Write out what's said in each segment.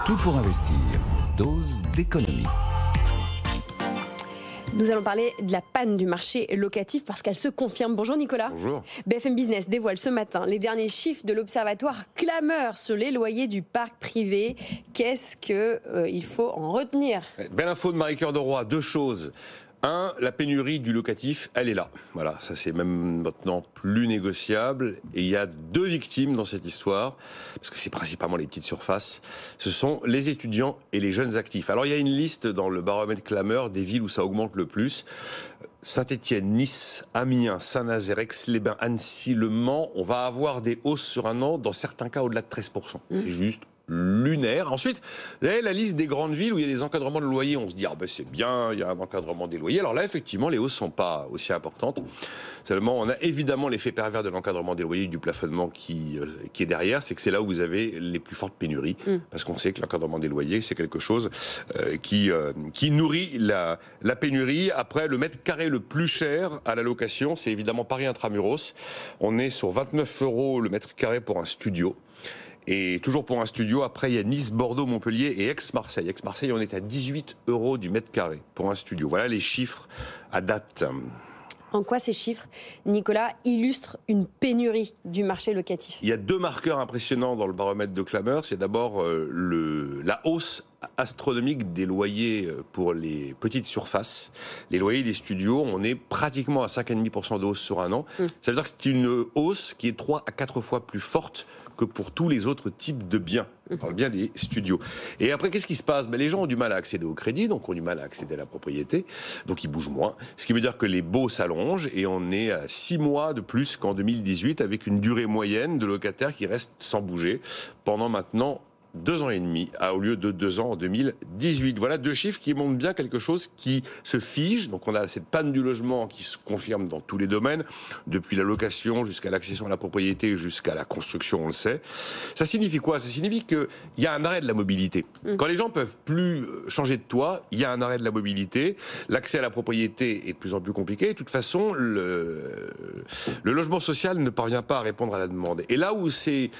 Tout pour investir. Dose d'économie. Nous allons parler de la panne du marché locatif parce qu'elle se confirme. Bonjour Nicolas. Bonjour. BFM Business dévoile ce matin les derniers chiffres de l'Observatoire clameur sur les loyers du parc privé. Qu'est-ce qu'il faut en retenir? Belle info de Marie-Cœur de Roy, deux choses. Un, la pénurie du locatif, elle est là. Voilà, ça c'est même maintenant plus négociable. Et il y a deux victimes dans cette histoire, parce que c'est principalement les petites surfaces. Ce sont les étudiants et les jeunes actifs. Alors il y a une liste dans le baromètre clameur des villes où ça augmente le plus. Saint-Étienne, Nice, Amiens, Saint-Nazaire, Aix-les-Bains, Annecy, Le Mans. On va avoir des hausses sur un an, dans certains cas au-delà de 13%. C'est juste lunaire. Ensuite, vous avez la liste des grandes villes où il y a des encadrements de loyers. On se dit, c'est bien, il y a un encadrement des loyers. Alors là, effectivement, les hausses ne sont pas aussi importantes. Seulement, on a évidemment l'effet pervers de l'encadrement des loyers, du plafonnement qui est derrière. C'est que c'est là où vous avez les plus fortes pénuries. Parce qu'on sait que l'encadrement des loyers, c'est quelque chose qui nourrit la pénurie. Après, le mètre carré le plus cher à la location, c'est évidemment Paris Intramuros. On est sur 29 € le mètre carré pour un studio. Et toujours pour un studio, après il y a Nice, Bordeaux, Montpellier et Aix-Marseille. Aix-Marseille, on est à 18 € du mètre carré pour un studio. Voilà les chiffres à date. En quoi ces chiffres, Nicolas, illustrent une pénurie du marché locatif? Il y a deux marqueurs impressionnants dans le baromètre de clameur. C'est d'abord la hausse astronomique des loyers pour les petites surfaces. Les loyers des studios, on est pratiquement à 5,5% de hausse sur un an. Ça veut dire que c'est une hausse qui est 3 à 4 fois plus forte que pour tous les autres types de biens. On parle bien des studios. Et après, qu'est-ce qui se passe? Les gens ont du mal à accéder au crédit, donc ont du mal à accéder à la propriété, donc ils bougent moins. Ce qui veut dire que les baux s'allongent et on est à 6 mois de plus qu'en 2018 avec une durée moyenne de locataires qui reste sans bouger pendant maintenant 2 ans et demi, au lieu de 2 ans en 2018. Voilà deux chiffres qui montrent bien quelque chose qui se fige. Donc on a cette panne du logement qui se confirme dans tous les domaines, depuis la location jusqu'à l'accession à la propriété, jusqu'à la construction, on le sait. Ça signifie quoi? Ça signifie qu'il y a un arrêt de la mobilité. Quand les gens peuvent plus changer de toit, il y a un arrêt de la mobilité. L'accès à la propriété est de plus en plus compliqué. De toute façon, le logement social ne parvient pas à répondre à la demande. Et là où c'est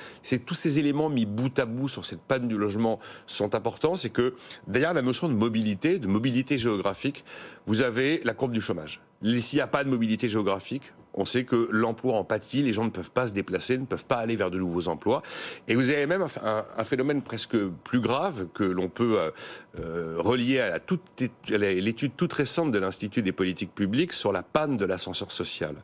tous ces éléments mis bout à bout sur cette panne du logement sont importants, c'est que derrière la notion de mobilité géographique, vous avez la courbe du chômage. S'il n'y a pas de mobilité géographique, on sait que l'emploi en pâtit, les gens ne peuvent pas se déplacer, ne peuvent pas aller vers de nouveaux emplois. Et vous avez même un phénomène presque plus grave que l'on peut relier à l'étude toute récente de l'Institut des politiques publiques sur la panne de l'ascenseur social.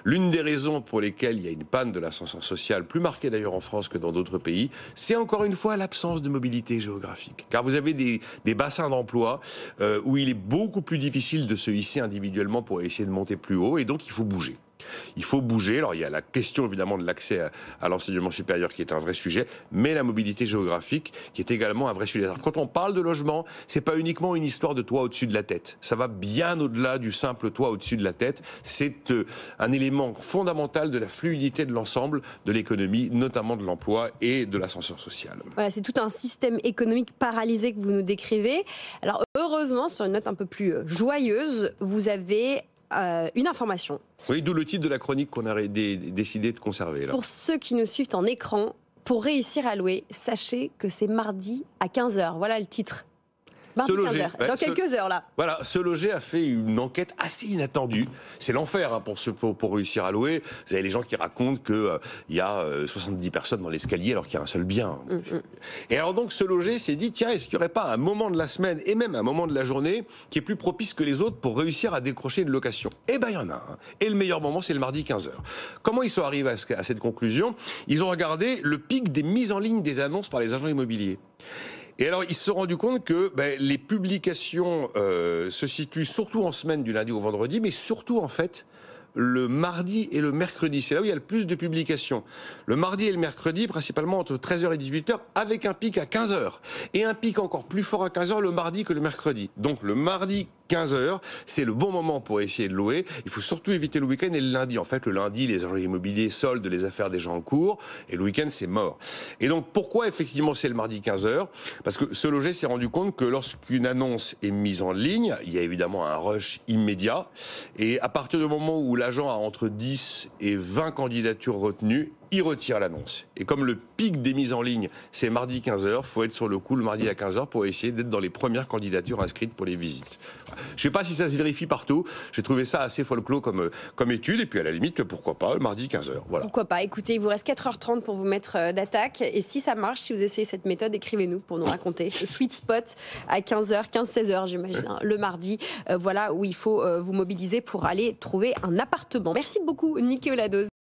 L'une des raisons pour lesquelles il y a une panne de l'ascenseur social, plus marquée d'ailleurs en France que dans d'autres pays, c'est encore une fois l'absence de mobilité géographique. Car vous avez des bassins d'emploi où il est beaucoup plus difficile de se hisser individuellement pour essayer de monter plus haut, et donc il faut bouger. Il faut bouger. Alors il y a la question évidemment de l'accès à l'enseignement supérieur qui est un vrai sujet, mais la mobilité géographique qui est également un vrai sujet. Alors, quand on parle de logement, c'est pas uniquement une histoire de toit au-dessus de la tête. Ça va bien au-delà du simple toit au-dessus de la tête. C'est un élément fondamental de la fluidité de l'ensemble de l'économie, notamment de l'emploi et de l'ascenseur social. Voilà, c'est tout un système économique paralysé que vous nous décrivez. Alors heureusement, sur une note un peu plus joyeuse, vous avez une information. Oui, d'où le titre de la chronique qu'on a décidé de conserver. Là. Pour ceux qui nous suivent en écran, pour réussir à louer, sachez que c'est mardi à 15h. Voilà le titre. Mardi 15h. Dans quelques heures, là. Voilà, Se Loger a fait une enquête assez inattendue. C'est l'enfer pour réussir à louer. Vous avez les gens qui racontent qu'il y a 70 personnes dans l'escalier alors qu'il y a un seul bien. Et alors donc, Se Loger s'est dit, tiens, est-ce qu'il n'y aurait pas un moment de la semaine et même un moment de la journée qui est plus propice que les autres pour réussir à décrocher une location? Eh bien, il y en a un. Et le meilleur moment, c'est le mardi 15h. Comment ils sont arrivés à cette conclusion? Ils ont regardé le pic des mises en ligne des annonces par les agents immobiliers. Et alors, ils se sont rendus compte que les publications se situent surtout en semaine du lundi au vendredi, mais surtout, en fait, le mardi et le mercredi. C'est là où il y a le plus de publications. Le mardi et le mercredi, principalement entre 13h et 18h, avec un pic à 15h. Et un pic encore plus fort à 15h le mardi que le mercredi. Donc, le mardi, 15h, c'est le bon moment pour essayer de louer. Il faut surtout éviter le week-end et le lundi. En fait, le lundi, les agents immobiliers soldent les affaires des gens en cours et le week-end, c'est mort. Et donc, pourquoi effectivement c'est le mardi 15h? Parce que Se Loger s'est rendu compte que lorsqu'une annonce est mise en ligne, il y a évidemment un rush immédiat. Et à partir du moment où l'agent a entre 10 et 20 candidatures retenues, il retire l'annonce. Et comme le pic des mises en ligne, c'est mardi 15h, il faut être sur le coup le mardi à 15h pour essayer d'être dans les premières candidatures inscrites pour les visites. Je ne sais pas si ça se vérifie partout. J'ai trouvé ça assez folklore comme étude. Et puis à la limite, pourquoi pas, le mardi 15h. Voilà. Pourquoi pas. Écoutez, il vous reste 4h30 pour vous mettre d'attaque. Et si ça marche, si vous essayez cette méthode, écrivez-nous pour nous raconter. Sweet spot à 15h, 15-16h, j'imagine, hein, le mardi. Voilà où il faut vous mobiliser pour aller trouver un appartement. Merci beaucoup, Nicolas Dose.